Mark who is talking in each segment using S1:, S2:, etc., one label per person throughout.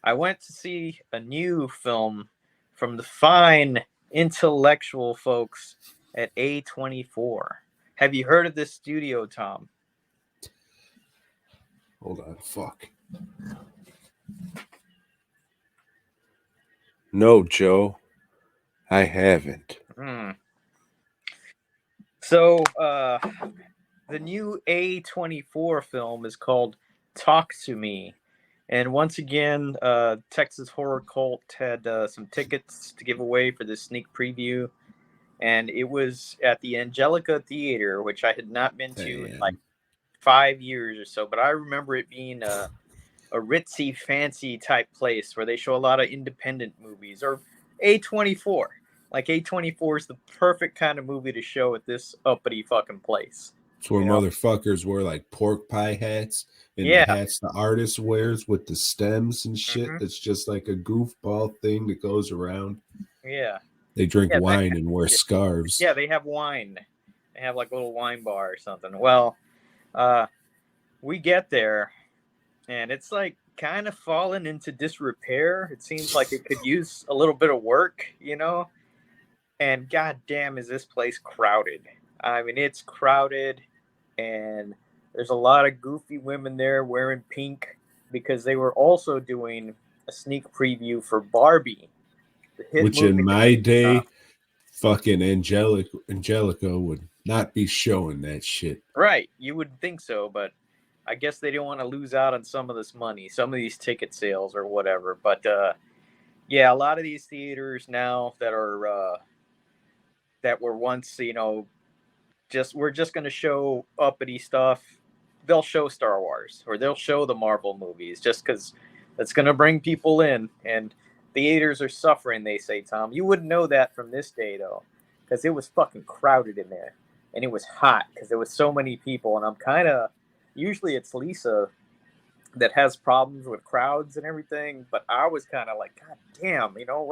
S1: I went to see a new film from the fine intellectual folks at A24. Have you heard of this studio, Tom?
S2: Hold on, fuck. No, Joe, I haven't.
S1: So, the new A24 film is called Talk to Me. And once again, Texas Horror Cult had some tickets to give away for this sneak preview. And it was at the Angelica Theater, which I had not been to in like 5 years or so. But I remember it being a ritzy, fancy type place where they show a lot of independent movies, or A24. Like A24 is the perfect kind of movie to show at this uppity fucking place.
S2: It's where motherfuckers wear like pork pie hats and the hats the artist wears with the stems and shit. That's just like a goofball thing that goes around.
S1: Yeah.
S2: They drink wine and wear scarves.
S1: Yeah, they have wine. They have like a little wine bar or something. Well, we get there and it's like kind of fallen into disrepair. It seems like it could use a little bit of work, you know? And goddamn, is this place crowded? I mean, it's crowded, and there's a lot of goofy women there wearing pink because they were also doing a sneak preview for Barbie.
S2: Which in my day, fucking Angelica would not be showing that shit.
S1: Right, you would think so, but I guess they didn't want to lose out on some of this money, some of these ticket sales or whatever. But yeah, a lot of these theaters now that are that were once, you know, we're just going to show uppity stuff. They'll show Star Wars or they'll show the Marvel movies just because that's going to bring people in. And theaters are suffering, they say, Tom. You wouldn't know that from this day, though, because it was fucking crowded in there. And it was hot because there was so many people. And I'm kind of, usually it's Lisa that has problems with crowds and everything. But I was kind of like, God damn, you know,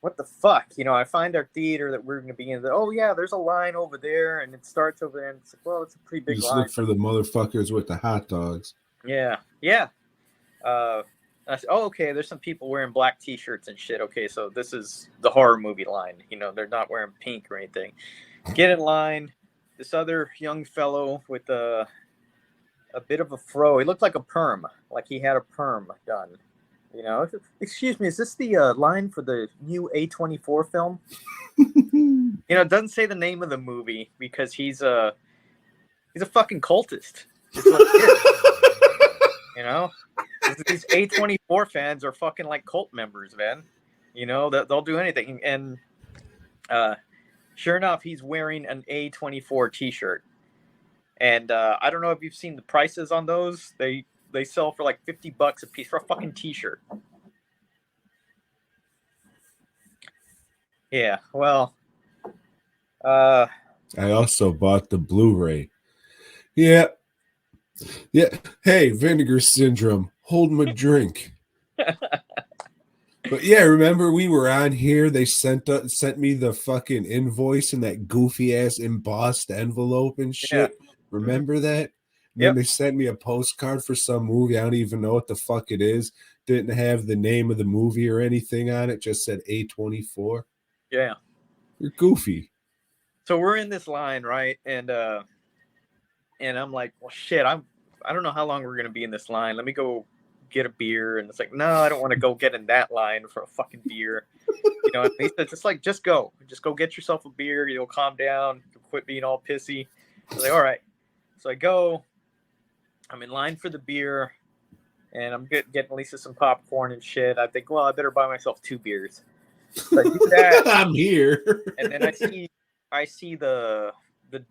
S1: what the fuck? You know, I find our theater that we're going to be in. Oh, yeah, there's a line over there, and it starts over there. And it's like, well, it's a pretty big line.
S2: Look for the motherfuckers with the hot dogs.
S1: Yeah. I said, oh, okay, there's some people wearing black T-shirts and shit. Okay, so this is the horror movie line. You know, they're not wearing pink or anything. Get in line. This other young fellow with a bit of a fro. He looked like a perm, like he had a perm done. You know, excuse me, is this the line for the new A24 film? You know, it doesn't say the name of the movie because he's a fucking cultist. You know, these A24 fans are fucking like cult members, man. You know, they'll do anything. And sure enough, he's wearing an A24 T-shirt. And I don't know if you've seen the prices on those. They sell for like $50 a piece for a fucking T-shirt. Yeah, well,
S2: I also bought the Blu-ray. Yeah. Hey, Vinegar Syndrome, hold my drink. But yeah, remember we were on here. They sent me the fucking invoice in that goofy ass embossed envelope and shit. Yeah. Remember that? Then they sent me a postcard for some movie. I don't even know what the fuck it is. Didn't have the name of the movie or anything on it. Just said A24.
S1: Yeah.
S2: You're goofy.
S1: So we're in this line, right? And I'm like, well, shit, I don't know how long we're going to be in this line. Let me go get a beer. And it's like, no, I don't want to go get in that line for a fucking beer. You know, it's just like, just go get yourself a beer. You'll calm down. You'll quit being all pissy. I was like, all right. So I go. I'm in line for the beer, and I'm getting Lisa some popcorn and shit. I think, well, I better buy myself 2 beers. So I do that.
S2: I'm here.
S1: And then I see the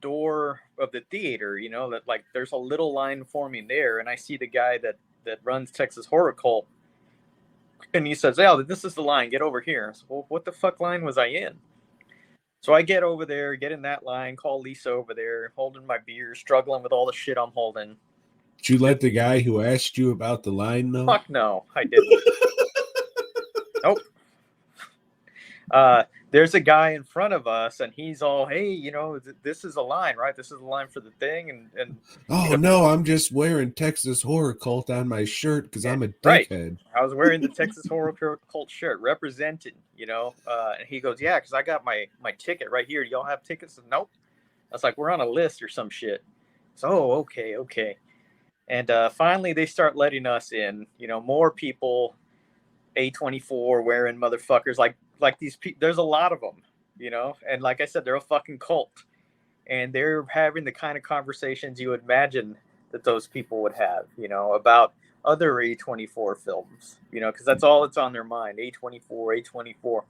S1: door of the theater, you know, that like there's a little line forming there, and I see the guy that runs Texas Horror Cult, and he says, "Oh, this is the line. Get over here." So, well, what the fuck line was I in? So I get over there, get in that line, call Lisa over there, holding my beer, struggling with all the shit I'm holding.
S2: Did you let the guy who asked you about the line know?
S1: Fuck no, I didn't. Nope. there's a guy in front of us, and he's all, hey, this is a line, right? This is the line for the thing, and you
S2: Oh
S1: know,
S2: no, I'm just wearing Texas Horror Cult on my shirt because
S1: yeah,
S2: I'm a
S1: right.
S2: dickhead.
S1: I was wearing the Texas Horror Cult shirt, representing, and he goes, yeah, because I got my ticket right here. Do y'all have tickets? Nope. I was like, we're on a list or some shit. So, okay, okay. And finally, they start letting us in. More people, A24 wearing motherfuckers like these people. There's a lot of them, and like I said, they're a fucking cult, and they're having the kind of conversations you would imagine that those people would have, about other A24 films, because that's all that's on their mind. A24, A24.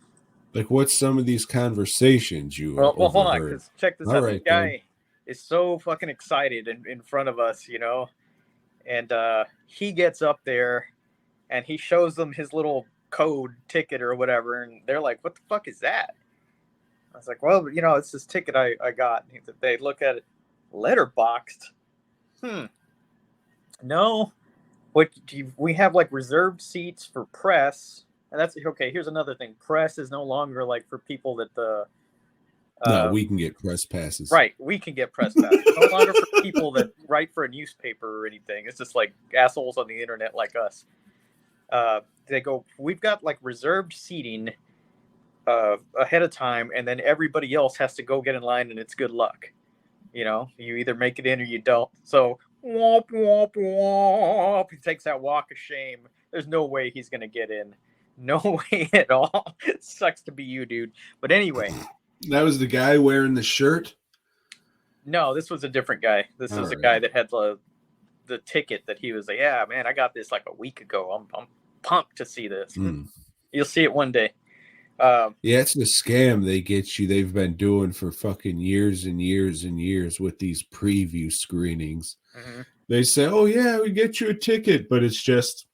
S2: Like, what's some of these conversations you
S1: Well, hold on,
S2: overheard?
S1: because check this
S2: All
S1: out. This
S2: right, then.
S1: guy is so fucking excited in front of us, and he gets up there and he shows them his little code ticket or whatever, and they're like, "What the fuck is that?" I was like, "Well, it's this ticket I got." They look at it, letterboxed. No, we have like reserved seats for press, and that's okay. Here's another thing: press is no longer like for people that
S2: No,
S1: uh,
S2: we can get press passes.
S1: right. We can get press passes. No longer for people that write for a newspaper or anything. It's just like assholes on the internet like us. They go, we've got like reserved seating ahead of time, and then everybody else has to go get in line, and it's good luck. You either make it in or you don't. So womp womp womp. He takes that walk of shame. There's no way he's gonna get in. No way at all. It sucks to be you, dude. But anyway,
S2: That was the guy wearing the shirt.
S1: no, this was a different guy. This
S2: All
S1: was a
S2: right.
S1: guy that had the ticket that he was like, yeah, man, I got this like a week ago. I'm pumped to see this. You'll see it one day.
S2: Yeah, it's the scam they get you. They've been doing for fucking years and years and years with these preview screenings.
S1: Mm-hmm.
S2: They say, "Oh yeah, we get you a ticket," but it's just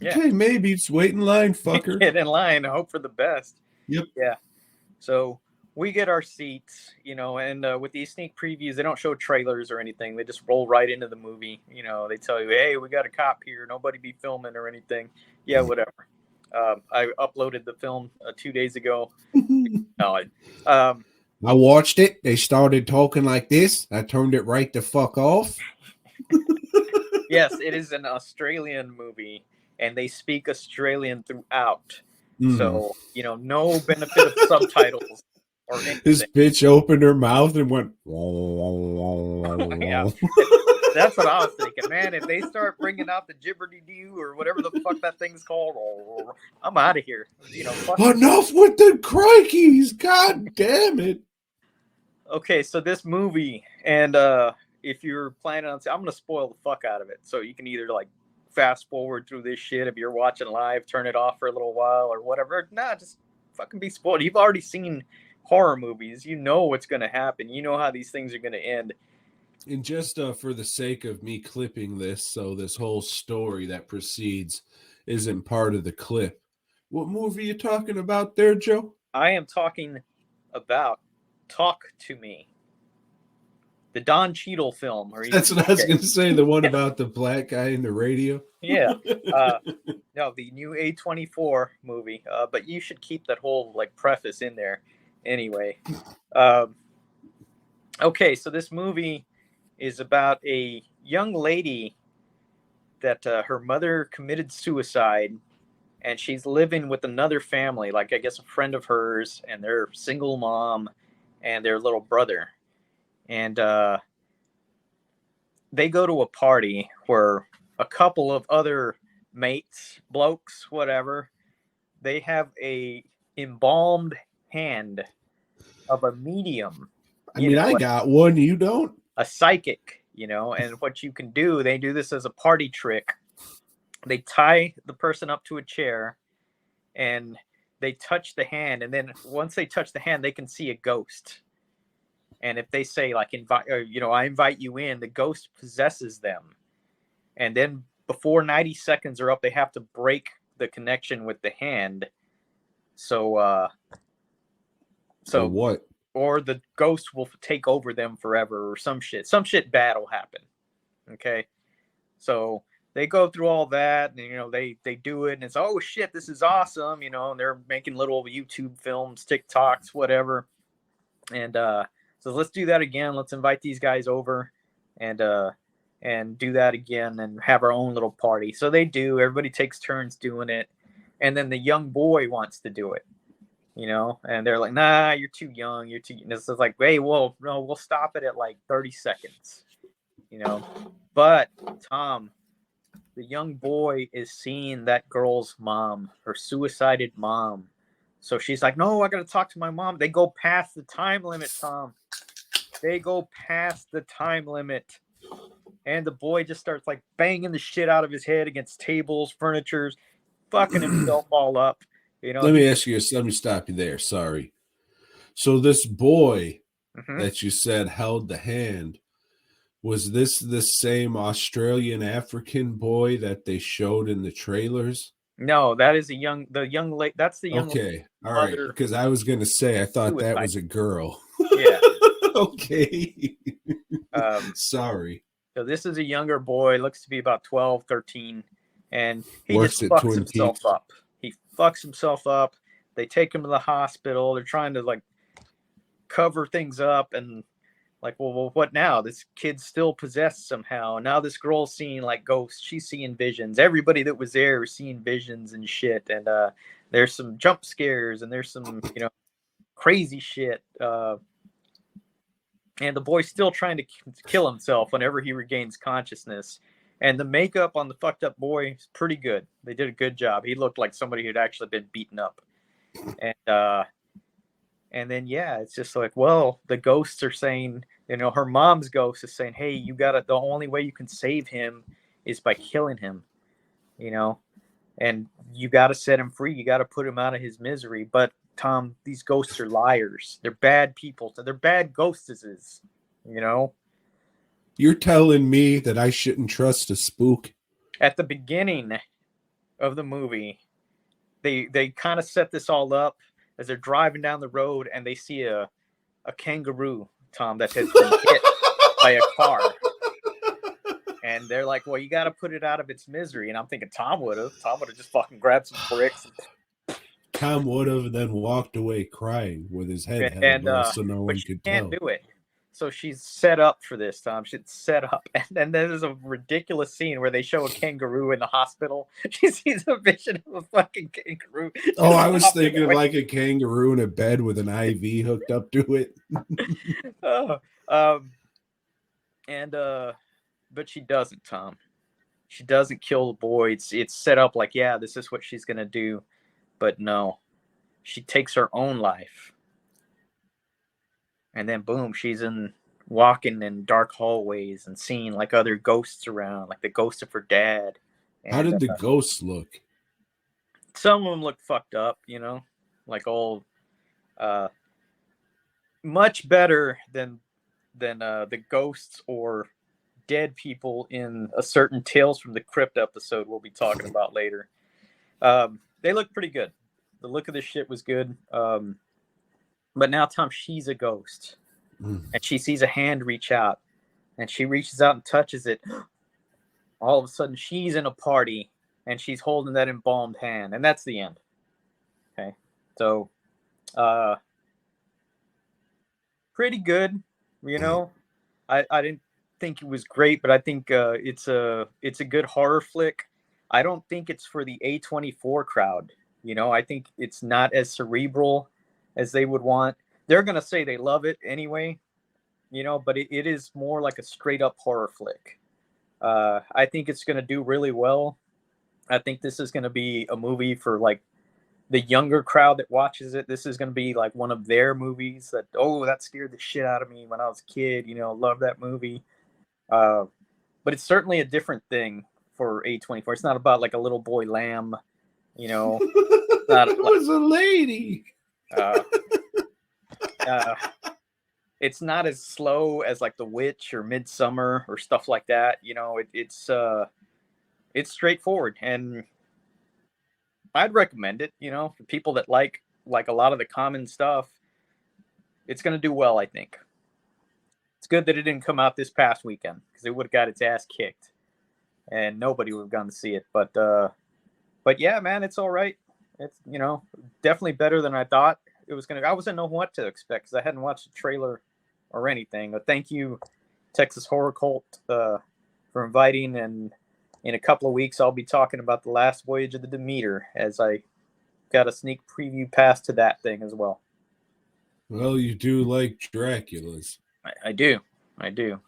S2: okay. Maybe it's wait in line, fucker.
S1: Get in line. Hope for the best.
S2: Yep.
S1: Yeah. So we get our seats, and with these sneak previews, they don't show trailers or anything. They just roll right into the movie. They tell you, hey, we got a cop here. Nobody be filming or anything. Yeah, whatever. I uploaded the film 2 days ago. No,
S2: I watched it. They started talking like this. I turned it right the fuck off.
S1: Yes, it is an Australian movie, and they speak Australian throughout. So, no benefit of subtitles or anything.
S2: This bitch opened her mouth and went.
S1: Yeah. That's what I was thinking, man. If they start bringing out the gibberdy-doo or whatever the fuck that thing's called, I'm out of here.
S2: Enough with the crikeys! God damn it!
S1: Okay, so this movie, and if you're planning on, I'm gonna spoil the fuck out of it. So you can either like fast forward through this shit if you're watching live, turn it off for a little while or whatever. Nah, just fucking be spoiled. You've already seen horror movies. You know what's gonna happen. You know how these things are gonna end.
S2: And just for the sake of me clipping this, so this whole story that precedes isn't part of the clip. What movie are you talking about there, Joe?
S1: I am talking about Talk to Me, the Don Cheadle film.
S2: That's what I was going to say, the one about the black guy in the radio.
S1: Yeah. No, the new A24 movie. But you should keep that whole like preface in there anyway. Okay, so this movie is about a young lady that her mother committed suicide, and she's living with another family, like I guess a friend of hers, and their single mom and their little brother. And they go to a party where a couple of other mates, blokes, whatever, they have a embalmed hand of a medium.
S2: I mean, I got one, you don't?
S1: A psychic, and what you can do, they do this as a party trick. They tie the person up to a chair and they touch the hand, and then once they touch the hand, they can see a ghost. And if they say like I invite you in, the ghost possesses them. And then before 90 seconds are up, they have to break the connection with the hand. So
S2: what?
S1: Or the ghost will take over them forever or some shit. Some shit bad will happen. Okay. So they go through all that, and they do it, and it's, oh shit, this is awesome, and they're making little YouTube films, TikToks, whatever. And so let's do that again. Let's invite these guys over, and do that again, and have our own little party. So they do. Everybody takes turns doing it, and then the young boy wants to do it. And they're like, nah, you're too young. You're too. And it's like, hey, well, no, we'll stop it at like 30 seconds. But Tom, the young boy is seeing that girl's mom, her suicided mom. So she's like, no, I got to talk to my mom. They go past the time limit, Tom. They go past the time limit. And the boy just starts like banging the shit out of his head against tables, furnitures, fucking himself all up.
S2: Let me ask you, let me stop you there. Sorry. So this boy that you said held the hand, was this the same Australian African boy that they showed in the trailers?
S1: No, that is the young lady. That's the young.
S2: Okay, all right. Because I was gonna say I thought that was a girl.
S1: Yeah.
S2: Okay. Sorry.
S1: So this is a younger boy, looks to be about 12, 13, and he just fucks himself up. He fucks himself up. They take him to the hospital. They're trying to like cover things up, and like, well, what now? This kid's still possessed somehow. Now this girl's seeing like ghosts. She's seeing visions. Everybody that was there was seeing visions and shit. And there's some jump scares, and there's some crazy shit. And the boy's still trying to kill himself whenever he regains consciousness. And the makeup on the fucked up boy is pretty good. They did a good job. He looked like somebody who'd actually been beaten up. And then, yeah, it's just like, well, the ghosts are saying, her mom's ghost is saying, hey, the only way you can save him is by killing him, and you got to set him free. You got to put him out of his misery. But Tom, these ghosts are liars. They're bad people. They're bad ghostesses,
S2: You're telling me that I shouldn't trust a spook?
S1: At the beginning of the movie, they kind of set this all up as they're driving down the road, and they see a kangaroo, Tom, that has been hit by a car. And they're like, well, you got to put it out of its misery. And I'm thinking Tom would have just fucking grabbed some bricks.
S2: Tom would have, and then walked away crying with his head held low so no one could tell.
S1: Can't do it. So she's set up for this, Tom. She's set up. And then there's a ridiculous scene where they show a kangaroo in the hospital. She sees a vision of a fucking kangaroo.
S2: Oh, I was thinking of like a kangaroo in a bed with an IV hooked up to it.
S1: But she doesn't, Tom. She doesn't kill the boy. It's set up like, yeah, this is what she's going to do. But no, she takes her own life. And then boom, she's walking in dark hallways and seeing like other ghosts around, like the ghost of her dad. And,
S2: how did the ghosts look?
S1: Some of them look fucked up, like old, much better than the ghosts or dead people in a certain Tales from the Crypt episode we'll be talking about later. They look pretty good. The look of this shit was good. But now, Tom, she's a ghost. And she sees a hand reach out. And she reaches out and touches it. All of a sudden, she's in a party. And she's holding that embalmed hand. And that's the end. Okay. So, pretty good. I didn't think it was great, but I think it's a good horror flick. I don't think it's for the A24 crowd. I think it's not as cerebral as they would want. They're going to say they love it anyway, but it is more like a straight up horror flick. I think it's going to do really well. I think this is going to be a movie for like the younger crowd that watches it. This is going to be like one of their movies that scared the shit out of me when I was a kid, love that movie. But it's certainly a different thing for A24. It's not about like a little boy lamb, it
S2: was a lady.
S1: It's not as slow as like The Witch or Midsummer or stuff like that. It's straightforward, and I'd recommend it. For people that like a lot of the common stuff, it's going to do well. I think it's good that it didn't come out this past weekend because it would have got its ass kicked. and nobody would have gone to see it. But yeah, man, it's all right. It's definitely better than I thought it was gonna. I wasn't know what to expect because I hadn't watched the trailer or anything. But thank you, Texas Horror Cult, for inviting. And in a couple of weeks, I'll be talking about the last voyage of the Demeter, as I got a sneak preview pass to that thing as well.
S2: Well, you do like Dracula's.
S1: I do. I do.